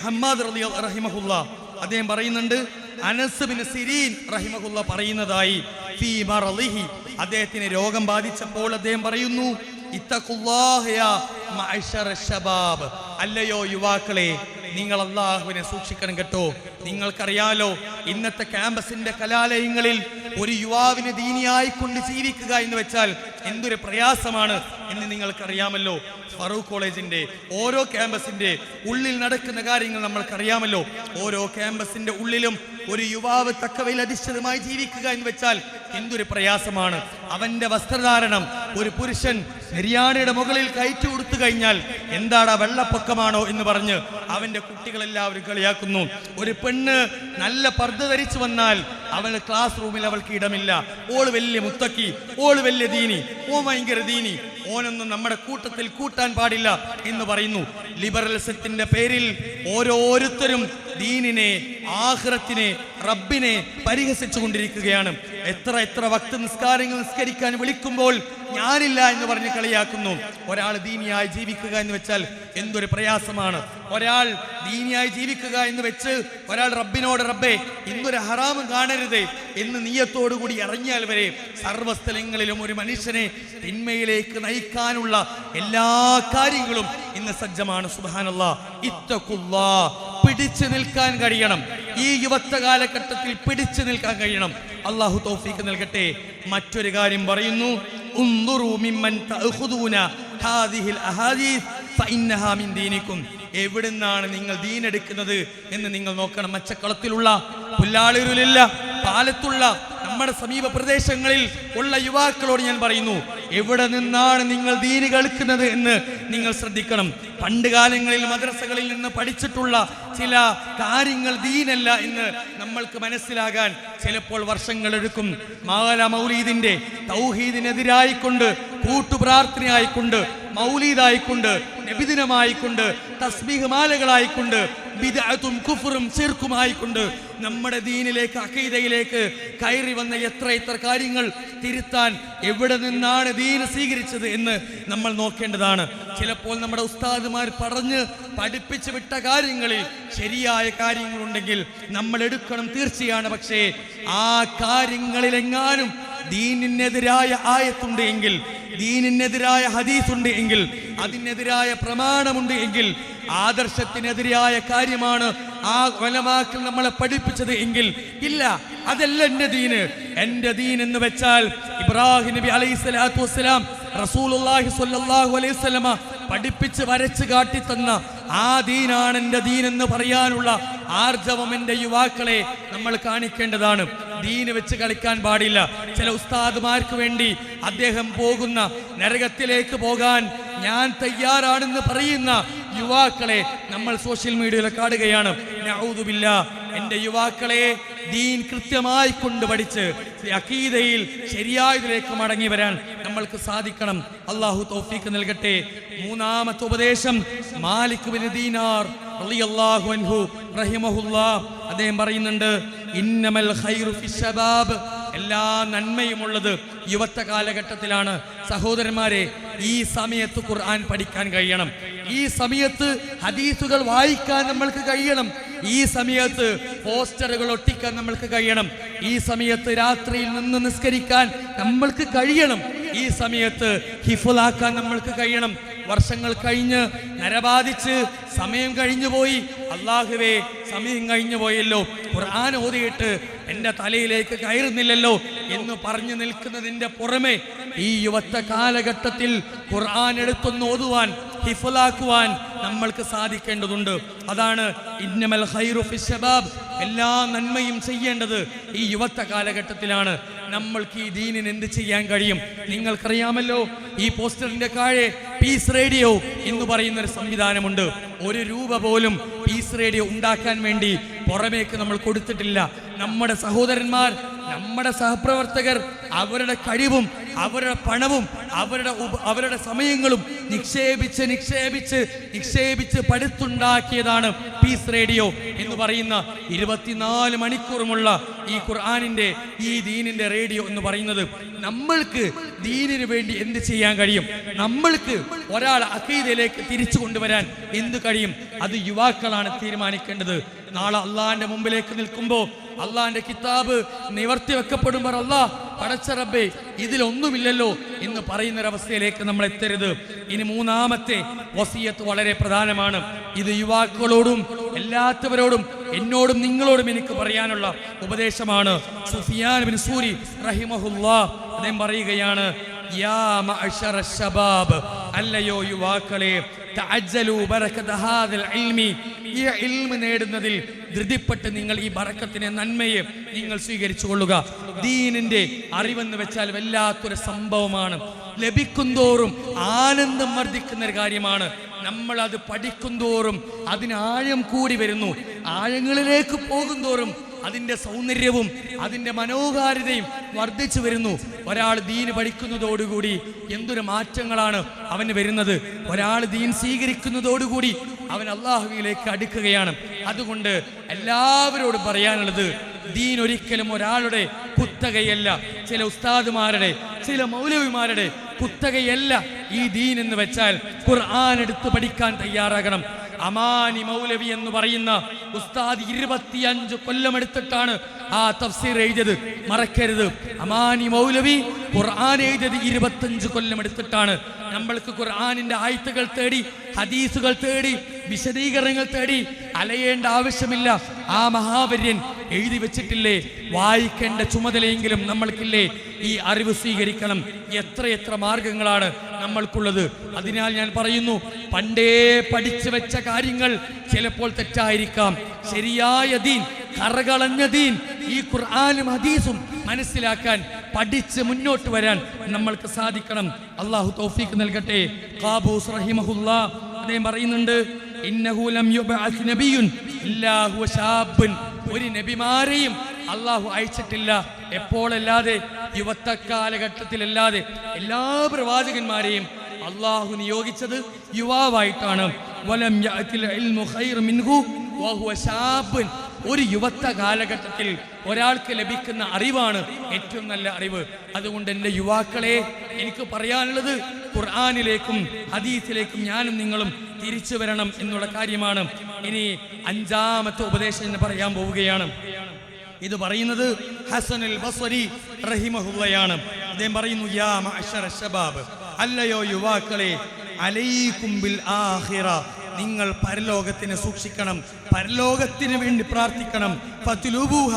ഹമ്മാദ് റഹിമഹുല്ലാ അദ്ദേഹം പറയുന്നുണ്ട്, അനസ് ബിൻ സിരീൻ റഹിമഹുല്ല പറയുന്നതായി, ഫീ മറളിഹി, അദ്ദേഹത്തിന് രോഗം ബാധിച്ചപ്പോൾ അദ്ദേഹം പറയുന്നു, ഇത്തഖുല്ലാഹ യാ മഅശറ ശബാബ്, അല്ലയോ യുവാക്കളെ, നിങ്ങൾ അള്ളാഹുവിനെ സൂക്ഷിക്കണം കേട്ടോ. നിങ്ങൾക്കറിയാലോ, ഇന്നത്തെ ക്യാമ്പസിന്റെ കലാലയങ്ങളിൽ ഒരു യുവാവിന് ദീനിയായിക്കൊണ്ട് ജീവിക്കുക എന്ന് വെച്ചാൽ എന്തൊരു പ്രയാസമാണ് എന്ന് നിങ്ങൾക്കറിയാമല്ലോ. ഫറൂഖ് കോളേജിന്റെ ഓരോ ക്യാമ്പസിന്റെ ഉള്ളിൽ നടക്കുന്ന കാര്യങ്ങൾ നമ്മൾക്കറിയാമല്ലോ. ഓരോ ക്യാമ്പസിന്റെ ഉള്ളിലും ഒരു യുവാവ് തഖ്വയിൽ അധിഷ്ഠിതമായി ജീവിക്കുക എന്ന് വെച്ചാൽ എന്തൊരു പ്രയാസമാണ്. അവന്റെ വസ്ത്രധാരണം, ഒരു പുരുഷൻ ഹരിയാനയുടെ മുകളിൽ കയറ്റി കൊടുത്തു കഴിഞ്ഞാൽ എന്താടാ വെള്ളപ്പൊക്കമാണോ എന്ന് പറഞ്ഞ് അവന്റെ കുട്ടികളെല്ലാവരും കളിയാക്കുന്നു. ഒരു പെണ്ണ് നല്ല പർദ്ദ ധരിച്ചു വന്നാൽ അവൾ ക്ലാസ് റൂമിൽ അവൾക്ക് ഇടമില്ല. ഓള് വലിയ മുത്തക്കി, ഓള് വലിയ ദീനി, ഓ ഭയങ്കര ദീനി, ഓനൊന്നും നമ്മുടെ കൂട്ടത്തിൽ കൂട്ടാൻ പാടില്ല എന്ന് പറയുന്നു. ലിബറലിസത്തിന്റെ പേരിൽ ഓരോരുത്തരും ദീനിനെ, ആഖിറത്തിനെ, റബ്ബിനെ പരിഹസിച്ചു കൊണ്ടിരിക്കുകയാണ്. എത്ര വക്ത് നിസ്കാരങ്ങൾ നിസ്കരിക്കാൻ വിളിക്കുമ്പോൾ ഞാനില്ല എന്ന് പറഞ്ഞ് കളിയാക്കുന്നു. ഒരാൾ ദീനിയായി ജീവിക്കുക എന്ന് വെച്ചാൽ എന്തൊരു പ്രയാസമാണ്. ഒരാൾ ദീനിയായി ജീവിക്കുക എന്ന് വെച്ച് ഒരാൾ റബ്ബിനോട്, റബ്ബേ ഇന്നൊരു ഹറാമും കാണരുത് എന്ന് നിയ്യത്തോടുകൂടി ഇറങ്ങിയാൽ വരെ സർവ്വസ്ഥലങ്ങളിലും ഒരു മനുഷ്യനെ തിന്മയിലേക്ക് നയിക്കാനുള്ള എല്ലാ കാര്യങ്ങളും ഇന്ന് സജ്ജമാണ്. സുബ്ഹാനല്ലാഹ്, ഇത്തഖുല്ലാഹ്, പിടിച്ചു നിൽക്കാൻ കഴിയണം. ഈ യുവത്വ കാലഘട്ടത്തിൽ പിടിച്ചു നിൽക്കാൻ കഴിയണം. അള്ളാഹു തൗഫീഖ് നൽകട്ടെ. മറ്റൊരു കാര്യം പറയുന്നു, ഉൻദുറൂ മിമ്മൻ തഅഖുദൂന ഹാദിഹിൽ അഹാദീസ് ഫഇന്നഹാ മിൻ ദീനിക്കും. എവിടുന്നാണ് നിങ്ങൾ ദീനെടുക്കുന്നത് എന്ന് നിങ്ങൾ നോക്കണം. മച്ചക്കളത്തിലുള്ള, പുല്ലാളൂരിലുള്ള, പാലത്തുള്ള, നമ്മുടെ സമീപ പ്രദേശങ്ങളിൽ ഉള്ള യുവാക്കളോട് ഞാൻ പറയുന്നു, എവിടെ നിന്നാണ് നിങ്ങൾ ദീന് കേൾക്കുന്നത് എന്ന് നിങ്ങൾ ശ്രദ്ധിക്കണം. പണ്ട് കാലങ്ങളിൽ മദ്രസകളിൽ നിന്ന് പഠിച്ചിട്ടുള്ള ചില കാര്യങ്ങൾ ദീനല്ല എന്ന് നമ്മൾക്ക് മനസ്സിലാകാൻ ചിലപ്പോൾ വർഷങ്ങളെടുക്കും. മൗലീദിന്റെ തൗഹീദിനെതിരായിക്കൊണ്ട്, കൂട്ടുപ്രാർത്ഥനയായിക്കൊണ്ട്, മൗലീദായിക്കൊണ്ട്, നബിദിനമായിക്കൊണ്ട്, തസ്ബീഹ് മാലകളായിക്കൊണ്ട്, ബിദ്അത്തും കുഫ്റും ശിർക്കുമായിക്കൊണ്ട് നമ്മുടെ ദീനിലേക്ക്, അഖീദയിലേക്ക് കയറി വന്ന എത്ര കാര്യങ്ങൾ തിരുത്താൻ എവിടെ നിന്നാണ് ദീൻ സ്വീകരിച്ചത് എന്ന് നമ്മൾ നോക്കേണ്ടതാണ്. ചിലപ്പോൾ നമ്മുടെ ഉസ്താദുമാർ പറഞ്ഞ് പഠിപ്പിച്ചു വിട്ട കാര്യങ്ങളിൽ ശരിയായ കാര്യങ്ങളുണ്ടെങ്കിൽ നമ്മൾ എടുക്കണം, തീർച്ചയാണ്. പക്ഷേ ആ കാര്യങ്ങളിലെങ്ങാനും ദീനിനെതിരായ ആയത്തുണ്ട് എങ്കിൽ, ദീനിനെതിരായ ഹദീസുണ്ട് എങ്കിൽ, അതിനെതിരായ പ്രമാണമുണ്ട് എങ്കിൽ, ആദർശത്തിനെതിരായ കാര്യമാണ് ആ ഉലമാക്കൾ നമ്മളെ പഠിപ്പിച്ചത് എങ്കിൽ, ഇല്ല, അതല്ല എൻ്റെ ദീന്. എൻ്റെ ദീൻ എന്ന് വെച്ചാൽ ഇബ്രാഹിം നബി അലൈഹിസ്സലാത്തു വസ്സലാം റസൂലുള്ളാഹി സ്വല്ലല്ലാഹു അലൈഹി വസല്ലമ പഠിപ്പിച്ച് വരച്ച് കാട്ടിത്തന്ന ആ ദീനാണ് എൻ്റെ ദീൻ എന്ന് പറയാനുള്ള ആർജവം എൻ്റെ യുവാക്കളെ നമ്മൾ കാണിക്കേണ്ടതാണ്. ദീന് വെച്ച് കളിക്കാൻ പാടില്ല. ചില ഉസ്താദുമാർക്ക് വേണ്ടി അദ്ദേഹം പോകുന്ന നരകത്തിലേക്ക് പോകാൻ ഞാൻ തയ്യാറാണെന്ന് പറയുന്ന യുവാക്കളെ നമ്മൾ സോഷ്യൽ മീഡിയയിൽ കാണുകയാണ്. നഊദു ബില്ലാഹ്. എൻ്റെ യുവാക്കളെ ദീൻ കൃത്യമായി കൊണ്ട് പഠിച്ച് അഖീദയിൽ ശരിയായതിലേക്ക് മടങ്ങി വരാൻ നമ്മൾക്ക് സാധിക്കണം. അള്ളാഹു തൗഫീഖ് നൽകട്ടെ. മൂന്നാമത്തെ ഉപദേശം മാലിക് ബിൻ ദീനാർ റളിയല്ലാഹു അൻഹു റഹിമഹുല്ലാഹ് അദ്ദേഹം പറയുന്നുണ്ട്, ഇന്നമൽ ഖൈറു ഫിശ്ശബാബ്. എല്ലാ നന്മയുമുള്ളത് യുവത്വ കാലഘട്ടത്തിലാണ്. സഹോദരന്മാരെ, ഈ സമയത്ത് ഖുർആൻ പഠിക്കാൻ കഴിയണം. ഈ സമയത്ത് ഹദീസുകൾ വായിക്കാൻ നമ്മൾക്ക് കഴിയണം. ഈ സമയത്ത് പോസ്റ്ററുകൾ ഒട്ടിക്കാൻ നമ്മൾക്ക് കഴിയണം. ഈ സമയത്ത് രാത്രിയിൽ നിന്ന് നിസ്കരിക്കാൻ നമ്മൾക്ക് കഴിയണം. ഈ സമയത്ത് ഹിഫ്ളാക്കാൻ നമ്മൾക്ക് കഴിയണം. വർഷങ്ങൾ കഴിഞ്ഞ് നരബാധിച്ച് സമയം കഴിഞ്ഞു പോയി, അല്ലാഹുവേ സമയം കഴിഞ്ഞു പോയല്ലോ, ഖുർആൻ ഓതിയിട്ട് എൻ്റെ തലയിലേക്ക് കയറുന്നില്ലല്ലോ എന്ന് പറഞ്ഞു നിൽക്കുന്നതിൻ്റെ പുറമെ ഈ യുവത്വ കാലഘട്ടത്തിൽ ഖുർആൻ എടുത്തൊന്ന് ഓതുവാൻ, ഹിഫ്ളാക്കുവാൻ നമ്മൾക്ക് സാധിക്കേണ്ടതുണ്ട്. അതാണ് ഇന്നമൽ ഖൈറു ഫിശ്ശബാബ്. എല്ലാ നന്മയും ചെയ്യേണ്ടത് ഈ യുവത്വ കാലഘട്ടത്തിലാണ്. നമ്മൾക്ക് ഈ ദീനിന് എന്ത് ചെയ്യാൻ കഴിയും? നിങ്ങൾക്കറിയാമല്ലോ, ഈ പോസ്റ്ററിന്റെ താഴെ പീസ് റേഡിയോ എന്ന് പറയുന്ന ഒരു സംവിധാനമുണ്ട്. 1 രൂപ പോലും പീസ് റേഡിയോ ഉണ്ടാക്കാൻ വേണ്ടി പുറമേക്ക് നമ്മൾ കൊടുത്തിട്ടില്ല. നമ്മുടെ സഹോദരന്മാർ, നമ്മുടെ സഹപ്രവർത്തകർ അവരുടെ കഴിവും അവരുടെ പണവും അവരുടെ സമയങ്ങളും നിക്ഷേപിച്ച് പടുത്തുണ്ടാക്കിയതാണ് പീസ് റേഡിയോ എന്ന് പറയുന്ന 24 മണിക്കൂറുമുള്ള ഈ ഖുർആനിന്റെ, ഈ ദീനിന്റെ റേഡിയോ എന്ന് പറയുന്നത്. നമ്മൾക്ക് ദീനിന് വേണ്ടി എന്ത് ചെയ്യാൻ കഴിയും? നമ്മൾക്ക് ഒരാൾ അഖീദയിലേക്ക് തിരിച്ചു കൊണ്ടുവരാൻ എന്ത് കഴിയും? അത് യുവാക്കളാണ് തീരുമാനിക്കേണ്ടത്. നാളെ അള്ളാഹിന്റെ മുമ്പിലേക്ക് നിൽക്കുമ്പോൾ, അള്ളാഹിന്റെ കിതാബ് നിവർത്തി വെക്കപ്പെടുമ്പോൾ, അള്ളാഹ് പടച്ച റബ്ബേ ഇതിലൊന്നുമില്ലല്ലോ എന്ന് പറയുന്നൊരവസ്ഥയിലേക്ക് നമ്മൾ എത്തരുത്. ഇനി മൂന്നാമത്തെ വസിയത്ത് വളരെ പ്രധാനമാണ്. ഇത് യുവാക്കളോടും എല്ലാത്തവരോടും എന്നോടും നിങ്ങളോടും എനിക്ക് പറയാനുള്ള ഉപദേശമാണ്. സുഫിയാൻ ബിൻ സൂരി റഹിമഹുല്ലാഹ് അദ്ദേഹം പറയുകയാണ്, യാ മഅ്ശറ ശബാബ്, അല്ലയോ യുവാക്കളെ, തഅജ്ജലു ബറകത ഹാദൽ ഇൽമി, ഈ ഇൽമ് നേടുന്നതിൽ ധൃതിപ്പെട്ട് നിങ്ങൾ ഈ ബറക്കത്തിനെ, നന്മയെ നിങ്ങൾ സ്വീകരിച്ചു കൊള്ളുക. ദീനിന്റെ അറിവെന്ന് വെച്ചാൽ വല്ലാത്തൊരു സംഭവമാണ്. ലഭിക്കുന്തോറും ആനന്ദം വർദ്ധിക്കുന്ന ഒരു കാര്യമാണ്. നമ്മൾ അത് പഠിക്കുന്തോറും അതിന് ആഴം കൂടി വരുന്നു. ആഴങ്ങളിലേക്ക് പോകുന്തോറും അതിൻ്റെ സൗന്ദര്യവും അതിൻ്റെ മനോഹാരിതയും വർദ്ധിച്ചു വരുന്നു. ഒരാൾ ദീൻ പഠിക്കുന്നതോടുകൂടി എന്തൊരു മാറ്റങ്ങളാണ് അവന് വരുന്നത്. ഒരാൾ ദീൻ സ്വീകരിക്കുന്നതോടുകൂടി അവൻ അള്ളാഹുവിലേക്ക് അടുക്കുകയാണ്. അതുകൊണ്ട് എല്ലാവരോടും പറയാനുള്ളത്, ദീൻ ഒരിക്കലും ഒരാളുടെ കുത്തകയല്ല, ചില ഉസ്താദുമാരുടെ, ചില മൗലവിമാരുടെ കുത്തകയല്ല. ഈ ദീൻ എന്ന് വെച്ചാൽ ഖുർആൻ എടുത്ത് പഠിക്കാൻ തയ്യാറാകണം. അമാനി മൗലവി എന്ന് പറയുന്ന ഉസ്താദ് 25 കൊല്ലമെടുത്തിട്ടാണ് ആ തഫ്സീർ എഴുതിയത്. മറക്കരുത്, അമാനി മൗലവി ഖുർആൻ എഴുതിയത് 25 കൊല്ലമെടുത്തിട്ടാണ്. നമ്മൾക്ക് ഖുർആനിന്റെ ആയത്തുകൾ തേടി, ഹദീസുകൾ തേടി, വിശദീകരണങ്ങൾ തേടി അലയേണ്ട ആവശ്യമില്ല. ആ മഹാവര്യൻ എഴുതി വെച്ചിട്ടില്ലേ? വായിക്കേണ്ട ചുമതലയെങ്കിലും നമ്മൾക്കില്ലേ? ഈ അറിവ് സ്വീകരിക്കണം. എത്രയെത്ര മാർഗങ്ങളാണ് നമ്മൾക്കുള്ളത്. അതിനാൽ ഞാൻ പറയുന്നു, പണ്ടേ പഠിച്ചു വെച്ച കാര്യങ്ങൾ ചിലപ്പോൾ തെറ്റായിരിക്കാം. ശരിയായ ദീൻ, കറകളഞ്ഞ ദീൻ, ഈ ഖുർആനും ഹദീസും മനസ്സിലാക്കാൻ, പഠിച്ച് മുന്നോട്ട് വരാൻ നമ്മൾക്ക് സാധിക്കണം. അള്ളാഹു തൗഫീഖ് നൽകട്ടെ. ഖാബൂസ് റഹിമഹുല്ലാഹ് അദ്ദേഹം പറയുന്നുണ്ട്, ഇന്നഹു ലം യുബഅസ് നബിയ്യുൻ ഇല്ലാ ഹുവ ശാബ്ബുൻ. ഒരു നബിമാരെയും അള്ളാഹു അയച്ചിട്ടില്ല എപ്പോഴല്ലാതെ, യുവത്വ കാലഘട്ടത്തിലല്ലാതെ. എല്ലാ പ്രവാചകന്മാരെയും അള്ളാഹു നിയോഗിച്ചത് യുവാവായിട്ടാണ്. വലം യഅതിൽ ഇൽമു ഖൈറു മിൻഹു വഹുവ ശാബ്ബുൻ. ഒരു യുവത്വ കാലഘട്ടത്തിൽ ഒരാൾക്ക് ലഭിക്കുന്ന അറിവാണ് ഏറ്റവും നല്ല അറിവ്. അതുകൊണ്ട് എൻ്റെ യുവാക്കളെ, എനിക്ക് പറയാനുള്ളത് ഖുർആനിലേക്കും ഹദീസിലേക്കും ഞാനും നിങ്ങളും തിരിച്ചു വരണം എന്നുള്ള കാര്യമാണ്. ഇനി 5ാമത്തെ ഉപദേശം എന്ന് പറയാൻ പോവുകയാണ്. ഇത് പറയുന്നത് ഹസനുൽ ബസ്രി റഹിമഹുള്ളയാണ്. അദ്ദേഹം പറയുന്നു, യാ മഅ്ശറ ശബാബ്, അല്ലയോ യുവാക്കളെ, അലൈക്കും ബിൽ ആഖിറ, നിങ്ങൾ പരലോകത്തിനെ സൂക്ഷിക്കണം, പരലോകത്തിന് വേണ്ടി പ്രാർത്ഥിക്കണം. ഫത്ലുബൂഹ,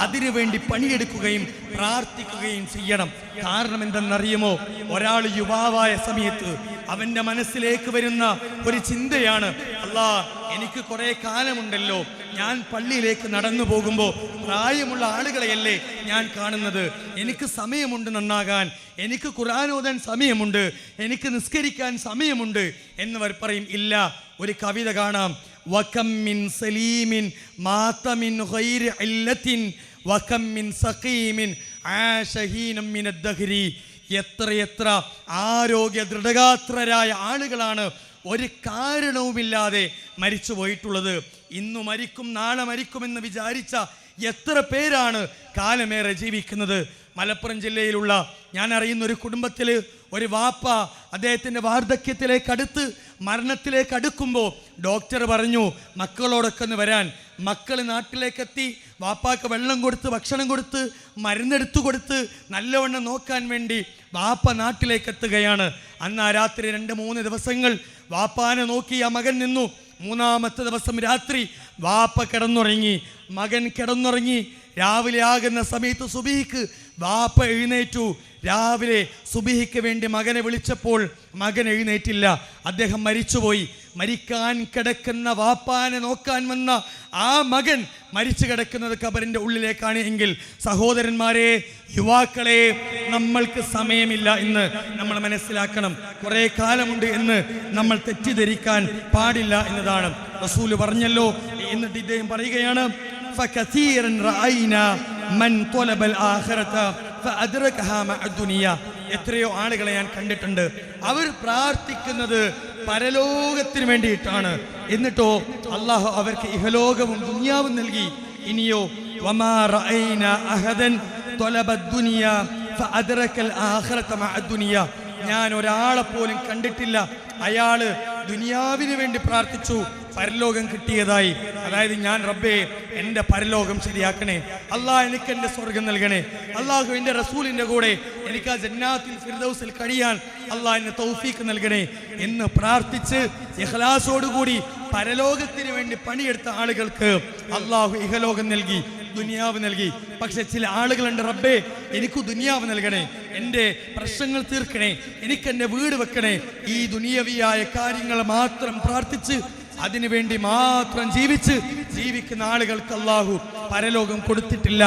അതിനു വേണ്ടി പണിയെടുക്കുകയും പ്രാർത്ഥിക്കുകയും ചെയ്യണം. കാരണം എന്തെന്നറിയുമോ? ഒരാൾ യുവാവായ സമയത്ത് അവന്റെ മനസ്സിലേക്ക് വരുന്ന ഒരു ചിന്തയാണ്, അല്ലാ, എനിക്ക് കുറെ കാലമുണ്ടല്ലോ, ഞാൻ പള്ളിയിലേക്ക് നടന്നു പോകുമ്പോൾ പ്രായമുള്ള ആളുകളെയല്ലേ ഞാൻ കാണുന്നത്, എനിക്ക് സമയമുണ്ട് നന്നാകാൻ, എനിക്ക് ഖുർആൻ ഓതാൻ സമയമുണ്ട്, എനിക്ക് നിസ്കരിക്കാൻ സമയമുണ്ട് എന്നവർ പറയും. ഇല്ല, ഒരു കവിത കാണാം, വകം മിൻ സലീമിൻ മാത മിൻ ഗൈരി ഇല്ലത്തിൻ വകം മിൻ സഖീമിൻ ആശ ഹീനം മിൻ അദ്ദഹ്രി. എത്രയെത്ര ആരോഗ്യ ദൃഢഗാത്രരായ ആളുകളാണ് ഒരു കാരണവുമില്ലാതെ മരിച്ചു പോയിട്ടുള്ളത്. ഇന്നു മരിക്കും നാളെ മരിക്കുമെന്ന് വിചാരിച്ച എത്ര പേരാണ് കാലമേറെ ജീവിക്കുന്നത്. മലപ്പുറം ജില്ലയിലുള്ള ഞാൻ അറിയുന്ന ഒരു കുടുംബത്തിൽ ഒരു വാപ്പ അദ്ദേഹത്തിൻ്റെ വാർദ്ധക്യത്തിലേക്ക് അടുത്ത് മരണത്തിലേക്ക് അടുക്കുമ്പോൾ ഡോക്ടർ പറഞ്ഞു മക്കളോടൊക്കെ ഒന്ന് വരാൻ. മക്കൾ നാട്ടിലേക്കെത്തി, വാപ്പാക്ക് വെള്ളം കൊടുത്ത്, ഭക്ഷണം കൊടുത്ത്, മരുന്നെടുത്തു കൊടുത്ത് നല്ലവണ്ണം നോക്കാൻ വേണ്ടി വാപ്പ നാട്ടിലേക്ക് എത്തുകയാണ്. അന്ന് ആ രാത്രി 2-3 ദിവസങ്ങൾ വാപ്പാനെ നോക്കി ആ മകൻ നിന്നു. 3-ാമത്തെ ദിവസം രാത്രി വാപ്പ കിടന്നുറങ്ങി, മകൻ കിടന്നുറങ്ങി. രാവിലെ ആകുന്ന സമയത്ത് സുബഹിക്ക് വാപ്പ എഴുന്നേറ്റു. രാവിലെ സുബഹിക്ക് വേണ്ടി മകനെ വിളിച്ചപ്പോൾ മകൻ എഴുന്നേറ്റില്ല, അദ്ദേഹം മരിച്ചുപോയി. മരിക്കാൻ കിടക്കുന്ന വാപ്പാനെ നോക്കാൻ വന്ന ആ മകൻ മരിച്ചു കിടക്കുന്നത് ഖബറിൻ്റെ ഉള്ളിലേക്കാണ് എങ്കിൽ, സഹോദരന്മാരെ, യുവാക്കളെ, നമ്മൾക്ക് സമയമില്ല എന്ന് നമ്മൾ മനസ്സിലാക്കണം. കുറേ കാലമുണ്ട് എന്ന് നമ്മൾ തെറ്റിദ്ധരിക്കാൻ പാടില്ല എന്നതാണ് റസൂല് പറഞ്ഞല്ലോ. എന്നിട്ട് ഇദ്ദേഹം പറയുകയാണ്, ഫകസീറൻ റഅയ്നാ മൻ ത്വലബൽ ആഖിറത ഫഅദ്റകഹാ മഅ ദുനിയ. എത്രയോ ആളുകളെ ഞാൻ കണ്ടിട്ടുണ്ട്, അവർ പ്രാർത്ഥിക്കുന്നത് പരലോകത്തിന് വേണ്ടിയിട്ടാണ്. എന്നിട്ടോ അള്ളാഹു അവർക്ക് ഇഹലോകവും ദുനിയാവും നൽകി. ഇനിയോ വമാ റഅയ്നാ അഹദൻ ത്വലബദ് ദുനിയ ഫഅദ്റകൽ ആഖിറത മഅ ദുനിയ. ഞാൻ ഒരാളെ പോലും കണ്ടിട്ടില്ല അയാള് ദുനിയാവിന് വേണ്ടി പ്രാർത്ഥിച്ചു പരലോകം കിട്ടിയതായി. അതായത്, ഞാൻ റബ്ബേ എൻ്റെ പരലോകം ശരിയാക്കണേ, അള്ളാഹ് എനിക്ക് എൻ്റെ സ്വർഗം നൽകണേ, അള്ളാഹു എൻ്റെ റസൂലിൻ്റെ കൂടെ എനിക്ക് ആ ജന്നാത്തിൽ ഫിർദൗസിൽ കഴിയാൻ അള്ളാഹ് എന്നെ തൗഫീഖ് നൽകണേ എന്ന് പ്രാർത്ഥിച്ച് ഇഖ്ലാസോടുകൂടി പരലോകത്തിന് വേണ്ടി പണിയെടുത്ത ആളുകൾക്ക് അള്ളാഹു ഇഹലോകം നൽകി, ദുനിയാവ് നൽകി. പക്ഷെ ചില ആളുകളുണ്ട്, റബ്ബേ എനിക്ക് ദുനിയാവ് നൽകണേ, എൻ്റെ പ്രശ്നങ്ങൾ തീർക്കണേ, എനിക്ക് എൻ്റെ വീട് വെക്കണേ. ഈ ദുനിയവിയായ കാര്യങ്ങൾ മാത്രം പ്രാർത്ഥിച്ച് അതിനുവേണ്ടി മാത്രം ജീവിക്കുന്ന ആളുകൾക്ക് അള്ളാഹു പരലോകം കൊടുത്തിട്ടില്ല.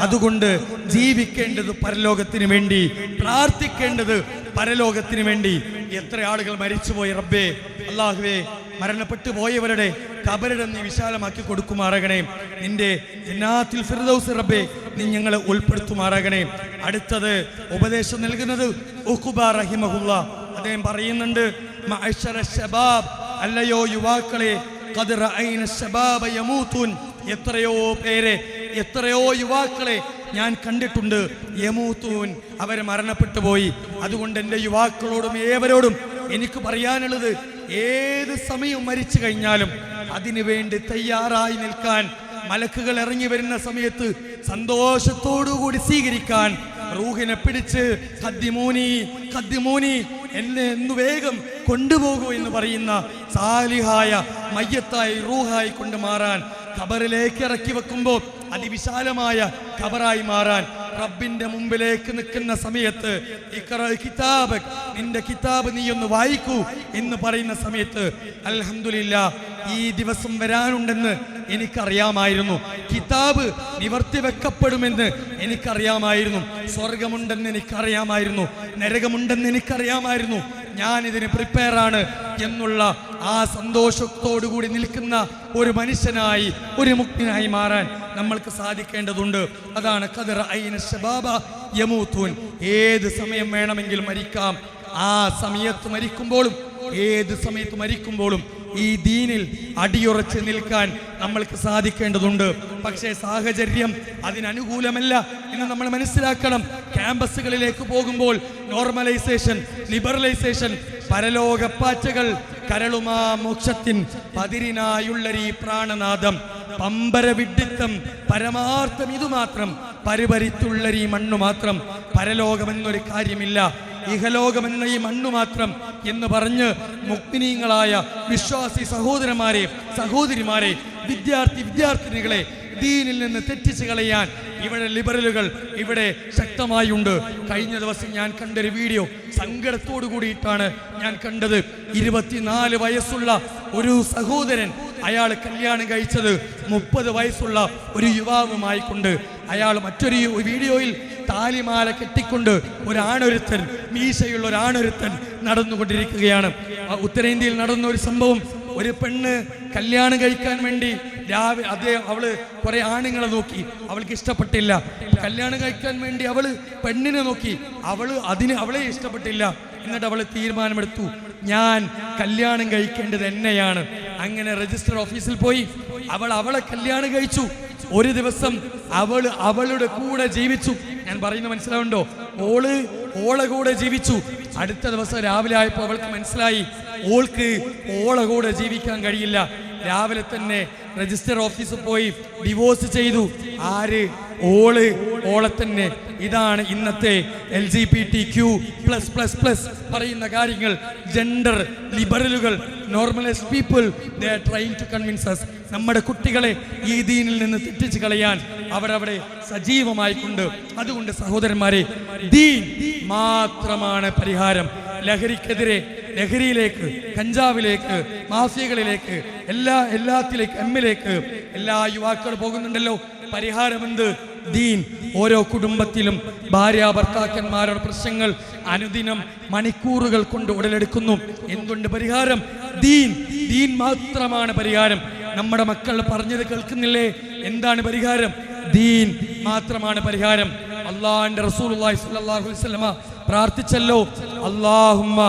അതുകൊണ്ട് ജീവിക്കേണ്ടത് പരലോകത്തിന് വേണ്ടി, പ്രാർത്ഥിക്കേണ്ടത് പരലോകത്തിന് വേണ്ടി. എത്ര ആളുകൾ മരിച്ചുപോയി റബ്ബേ. അള്ളാഹുവേ, മരണപ്പെട്ടു പോയവരുടെ ഖബറിടം നീ വിശാലമാക്കി കൊടുക്കുമാറാകണേ. നിന്റെ ജന്നാത്തുൽ ഫിർദൗസ് റബ്ബേ നീ ഞങ്ങളെ ഉൾപ്പെടുത്തുമാറാകണേ. അടുത്തത് ഉപദേശം നൽകുന്നത് ഉഖബ റഹിമഹുല്ലാഹ്. അദ്ദേഹം പറയുന്നുണ്ട്, മഅ്ശറ ശബാബ്, അല്ലയോ യുവാക്കളെ, ഖദ് റഅയ്ന ശബാബ യമൂതുൻ. എത്രയോ യുവാക്കളെ ഞാൻ കണ്ടിട്ടുണ്ട്, യമൂതൂൻ, അവർ മരണപ്പെട്ടു പോയി. അതുകൊണ്ട് എൻ്റെ യുവാക്കളോടും ഏവരോടും എനിക്ക് പറയാനുള്ളത്, ഏത് സമയം മരിച്ചു കഴിഞ്ഞാലും അതിനു വേണ്ടി തയ്യാറായി നിൽക്കാൻ, മലക്കുകൾ ഇറങ്ങി വരുന്ന സമയത്ത് സന്തോഷത്തോടുകൂടി സ്വീകരിക്കാൻ, റൂഹിനെ പിടിച്ച് ഖദ്ദിമൂനി എന്നെ എന്ന് വേഗം കൊണ്ടുപോകൂ എന്ന് പറയുന്ന സാലിഹായ മയ്യത്തായി റൂഹായി കൊണ്ട് മാറാൻ, ഖബറിലേക്ക് ഇറക്കി വെക്കുമ്പോൾ അതിവിശാലമായ ഖബറായി മാറാൻ, റബ്ബിന്റെ മുമ്പിലേക്ക് നിൽക്കുന്ന സമയത്ത് കിതാബക്, നിന്റെ കിതാബ് നീ ഒന്ന് വായിക്കൂ എന്ന് പറയുന്ന സമയത്ത് അൽഹംദുലില്ലാ ഈ ദിവസം വരാനുണ്ടെന്ന് എനിക്കറിയാമായിരുന്നു. കിതാബ് നിവർത്തി വെക്കപ്പെടുമെന്ന് എനിക്കറിയാമായിരുന്നു. സ്വർഗമുണ്ടെന്ന് എനിക്കറിയാമായിരുന്നു. നരകമുണ്ടെന്ന് എനിക്കറിയാമായിരുന്നു. ഞാനിതിന് പ്രിപ്പയർ ആണ് എന്നുള്ള ആ സന്തോഷത്തോടു കൂടി നിൽക്കുന്ന ഒരു മനുഷ്യനായി, ഒരു മുക്തിനായി മാറാൻ നമ്മൾക്ക് സാധിക്കേണ്ടതുണ്ട്. അതാണ് ഖദറ ഐന ശബാബ യമൂതൂൻ. ഏത് സമയം വേണമെങ്കിലും മരിക്കാം. ആ സമയത്ത് മരിക്കുമ്പോഴും, ഏത് സമയത്ത് മരിക്കുമ്പോഴും ഈ ദീനിൽ അടിയുറച്ച് നിൽക്കാൻ നമ്മൾക്ക് സാധിക്കേണ്ടതുണ്ട്. പക്ഷേ സാഹചര്യം അതിനനുകൂലമല്ല എന്ന് നമ്മൾ മനസ്സിലാക്കണം. ക്യാമ്പസുകളിലേക്ക് പോകുമ്പോൾ നോർമലൈസേഷൻ, ലിബറലൈസേഷൻ, പരലോകപ്പാറ്റകൾ, കരളുമാ മോക്ഷത്തിൻ പതിരിനായുള്ളരീ പ്രാണനാദം, പമ്പര വിഡ്ഢിത്തം, പരമാർത്ഥം ഇതുമാത്രം, പരിപരിത്തുള്ളരീ മണ്ണു മാത്രം, പരലോകമെന്നൊരു കാര്യമില്ല, ഇഹലോകമെന്ന ഈ മണ്ണു മാത്രം എന്ന് പറഞ്ഞ് മുക്മിനീങ്ങളായ വിശ്വാസി സഹോദരന്മാരെ, സഹോദരിമാരെ, വിദ്യാർത്ഥിനികളെ ദീനിൽ നിന്ന് തെറ്റിച്ച് കളയാൻ ഇവിടെ ലിബറലുകൾ ഇവിടെ ശക്തമായുണ്ട്. കഴിഞ്ഞ ദിവസം ഞാൻ കണ്ടൊരു വീഡിയോ, സങ്കടത്തോടു കൂടിയിട്ടാണ് ഞാൻ കണ്ടത്. 24 വയസ്സുള്ള ഒരു സഹോദരൻ, അയാൾ കല്യാണം കഴിച്ചത് 30 വയസ്സുള്ള ഒരു യുവാവുമായി കൊണ്ട്. അയാൾ മറ്റൊരു വീഡിയോയിൽ താലിമാല കെട്ടിക്കൊണ്ട് ഒരാണൊരുത്തൻ, മീശയുള്ള ഒരാണൊരുത്തൻ നടന്നുകൊണ്ടിരിക്കുകയാണ്. ഉത്തരേന്ത്യയിൽ നടന്ന ഒരു സംഭവം. ഒരു പെണ്ണ് കല്യാണം കഴിക്കാൻ വേണ്ടി അവള് കുറെ ആണുങ്ങളെ നോക്കി, അവൾക്ക് ഇഷ്ടപ്പെട്ടില്ല. കല്യാണം കഴിക്കാൻ വേണ്ടി അവള് പെണ്ണിനെ നോക്കി, അവളെ ഇഷ്ടപ്പെട്ടില്ല. എന്നിട്ട് അവള് തീരുമാനമെടുത്തു, ഞാൻ കല്യാണം കഴിക്കേണ്ടത് എന്നെയാണ്. അങ്ങനെ രജിസ്റ്റർ ഓഫീസിൽ പോയി അവളെ കല്യാണം കഴിച്ചു. ഒരു ദിവസം അവളുടെ കൂടെ ജീവിച്ചു. ഞാൻ പറയുന്നത് മനസ്സിലാവുണ്ടോ? ഓളെ കൂടെ ജീവിച്ചു. അടുത്ത ദിവസം രാവിലെ ആയപ്പോൾ അവൾക്ക് മനസ്സിലായി ഓളെ കൂടെ ജീവിക്കാൻ കഴിയില്ല. രാവിലെ തന്നെ രജിസ്റ്റർ ഓഫീസിൽ പോയി ഡിവോഴ്സ് ചെയ്തു. ആര്? ഓളെ തന്നെ. ഇതാണ് ഇന്നത്തെ LGBTQ+ പറയുന്ന കാര്യങ്ങൾ. ജെൻഡർ ലിബറലുകൾ, normalised people, they are trying to convince us. നമ്മുടെ കുട്ടികളെ ഈ ദീനിൽ നിന്ന് തെറ്റിച്ച് കളയാൻ അവിടെ സജീവമായിക്കൊണ്ട്. അതുകൊണ്ട് സഹോദരന്മാരെ, ദീൻ മാത്രമാണ് പരിഹാരം. ലഹരിയിലേക്ക്, കഞ്ചാവിലേക്ക്, മാഫിയകളിലേക്ക്, എല്ലാത്തിലേക്ക്, എമ്മിലേക്ക് എല്ലാ യുവാക്കളും പോകുന്നുണ്ടല്ലോ. പരിഹാരമെന്ത്? ദീൻ. ഓരോ കുടുംബത്തിലും ഭാര്യ ഭർത്താക്കന്മാരുടെ പ്രശ്നങ്ങൾ അനുദിനം മണിക്കൂറുകൾ കൊണ്ട് ഉടലെടുക്കുന്നു. എന്തുകൊണ്ട് പരിഹാരം? ദീൻ മാത്രമാണ് പരിഹാരം. നമ്മുടെ മക്കൾ പറഞ്ഞത് കേൾക്കുന്നില്ലേ? എന്താണ് പരിഹാരം? ദീൻ മാത്രമാണ് പരിഹാരം. അല്ലാഹുവിന്റെ റസൂലുള്ളാഹി സ്വല്ലല്ലാഹു അലൈഹി വസല്ലമ പ്രാർത്ഥിച്ചല്ലോ, അല്ലാഹുമ്മ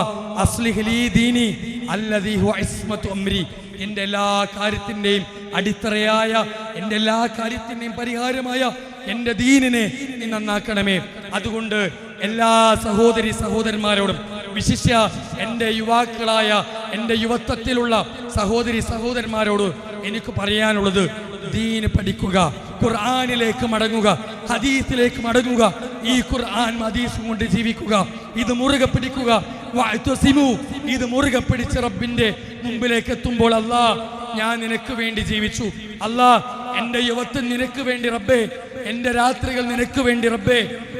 അസ്ലിഹ് ലീ ദീനി അല്ലദീ ഹുവ ഇസ്മതു അംരി. എൻ്റെ എല്ലാ കാര്യത്തിൻ്റെയും അടിത്തറയായ, എൻ്റെ എല്ലാ കാര്യത്തിൻ്റെയും പരിഹാരമായ എൻ്റെ ദീനിനെ നീ നന്നാക്കണമേ. അതുകൊണ്ട് എല്ലാ സഹോദരന്മാരോടും, വിശിഷ്യ എൻ്റെ യുവാക്കളായ, എൻ്റെ യുവത്വത്തിലുള്ള സഹോദരന്മാരോട് എനിക്ക് പറയാനുള്ളത്, ദീന് പഠിക്കുക, ഖുർആനിലേക്ക് മടങ്ങുക, ഹദീസിലേക്ക് മടങ്ങുക, ഈ ഖുർആൻ ഹദീസും കൊണ്ട് ജീവിക്കുക, ഇത് മുറുകെ പിടിക്കുക. ഇത് മുറുകെ പിടിച്ച് റബ്ബിന്റെ മുമ്പിലേക്ക് എത്തുമ്പോൾ, അല്ലാ ഞാൻ നിനക്ക് വേണ്ടി ജീവിച്ചു, അല്ലാ എൻ്റെ യുവത്വം നിനക്ക് വേണ്ടി റബ്ബേ, എൻ്റെ രാത്രികൾ നിനക്ക് വേണ്ടി റബ്ബേ,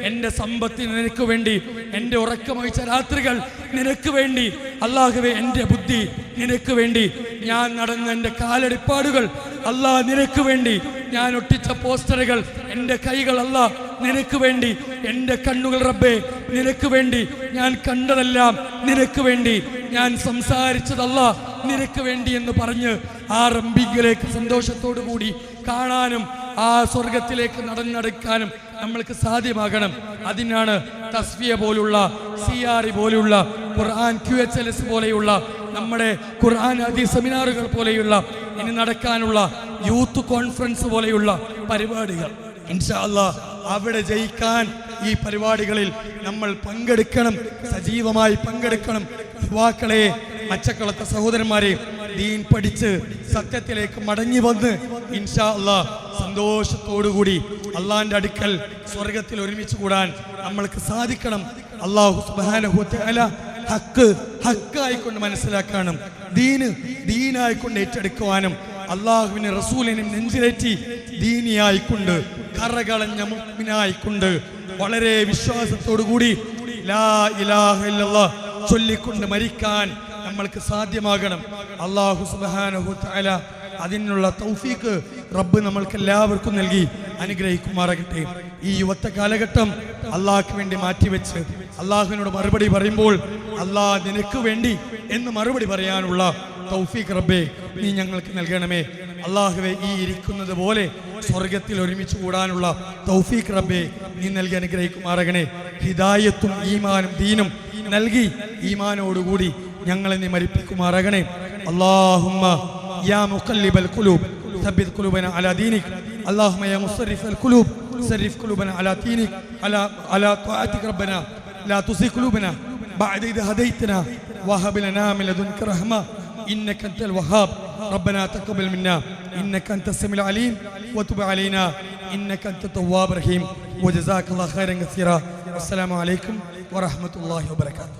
എൻ്റെ സമ്പത്തിന് നിനക്ക് വേണ്ടി, എൻ്റെ ഉറക്കമൊഴിച്ച രാത്രികൾ നിനക്ക് വേണ്ടി, അല്ലാഹുവേ എൻ്റെ ബുദ്ധി നിനക്ക് വേണ്ടി, ഞാൻ നടന്ന എൻ്റെ കാലടിപ്പാടുകൾ അല്ലാ നിനക്ക് വേണ്ടി, ഞാൻ ഒട്ടിച്ച പോസ്റ്ററുകൾ, എൻ്റെ കൈകൾ അല്ലാ നിനക്ക് വേണ്ടി, എൻ്റെ കണ്ണുകൾ റബ്ബേ നിനക്ക് വേണ്ടി, ഞാൻ കണ്ടതെല്ലാം നിനക്ക് വേണ്ടി, ഞാൻ സംസാരിച്ചതല്ല നിനക്ക് വേണ്ടി എന്ന് പറഞ്ഞ് ആ റബ്ബിലേക്ക് സന്തോഷത്തോടു കൂടി കാണാനും ആ സ്വർഗത്തിലേക്ക് നടന്നെടുക്കാനും നമ്മൾക്ക് സാധ്യമാകണം. അതിനാണ് തസ്ഫിയ പോലുള്ള, CRE പോലുള്ള, ഖുർആൻ QHLS പോലെയുള്ള, നമ്മുടെ ഖുർആൻ ഹദീസ് സെമിനാറുകൾ പോലെയുള്ള, ഇനി നടക്കാനുള്ള യൂത്ത് കോൺഫറൻസ് പോലെയുള്ള പരിപാടികൾ. ഇൻഷാ അല്ലാഹ് അവിടെ ജയിക്കാൻ ഈ പരിപാടികളിൽ നമ്മൾ പങ്കെടുക്കണം, സജീവമായി പങ്കെടുക്കണം. യുവാക്കളെ, മച്ചക്കളത്തെ സഹോദരന്മാരെ, ദീൻ പഠിച്ച് സത്യത്തിലേക്ക് മടങ്ങി വന്ന് ഇൻഷാ അല്ലാഹ് സന്തോഷത്തോടുകൂടി അള്ളാഹിന്റെ അടുക്കൽ സ്വർഗത്തിൽ ഒരുമിച്ച് കൂടാൻ നമ്മൾക്ക് സാധിക്കണം. അല്ലാഹു സുബ്ഹാനഹു വ തആല ഹക്കായിക്കൊണ്ട് മനസ്സിലാക്കാനും ദീനായിക്കൊണ്ട് ഏറ്റെടുക്കുവാനും അള്ളാഹുവിനെ റസൂലിനും നെഞ്ചിലേറ്റി ദീനിയായിക്കൊണ്ട് കറകളഞ്ഞ മുഅ്മിനായിക്കൊണ്ട് വളരെ വിശ്വാസത്തോടുകൂടി ലാ ഇലാഹ ഇല്ലല്ലാഹ് ചൊല്ലിക്കൊണ്ട് മരിക്കാൻ നമ്മൾക്ക് സാധ്യമാകണം. അല്ലാഹു സുബ്ഹാനഹു വ തആല അതിനുള്ള തൗഫീഖ് റബ്ബ് നമ്മൾക്ക് എല്ലാവർക്കും നൽകി അനുഗ്രഹിക്കുമാറാകട്ടെ. ഈ യുവത്വ കാലഘട്ടം അള്ളാഹ്ക്ക് വേണ്ടി മാറ്റിവെച്ച് അള്ളാഹുവിനോട് മറുപടി പറയുമ്പോൾ അള്ളാഹ് നിനക്ക് വേണ്ടി എന്ന് മറുപടി പറയാനുള്ള തൗഫീഖ് റബ്ബേ നീ ഞങ്ങൾക്ക് നൽകണമേ. അള്ളാഹുവെ, ഈ ഇരിക്കുന്നത് പോലെ സ്വർഗത്തിൽ ഒരുമിച്ച് കൂടാനുള്ള തൗഫീഖ് റബ്ബേ നീ നൽകി അനുഗ്രഹിക്കുമാറാകണേ. ഹിദായത്തും ഈമാനും ദീനും നൽകി ഈമാനോടുകൂടി ഞങ്ങളെ നീ മരിപ്പിക്കുമാറാകണേ. അല്ലാഹുമ്മ യാ മുഖല്ലിബൽ ഖുലൂബ് ثبت قلوبنا على دينك. اللهم يا مصرف القلوب صرف قلوبنا على دينك على طاعتك. ربنا لا تزغ قلوبنا بعد إذ هديتنا وهب لنا من لدنك رحمة إنك أنت الوهاب. ربنا تقبل منا إنك أنت السميع العليم وتب علينا إنك أنت التواب الرحيم. وجزاك الله خيرا كثيرا. والسلام عليكم ورحمة الله وبركاته.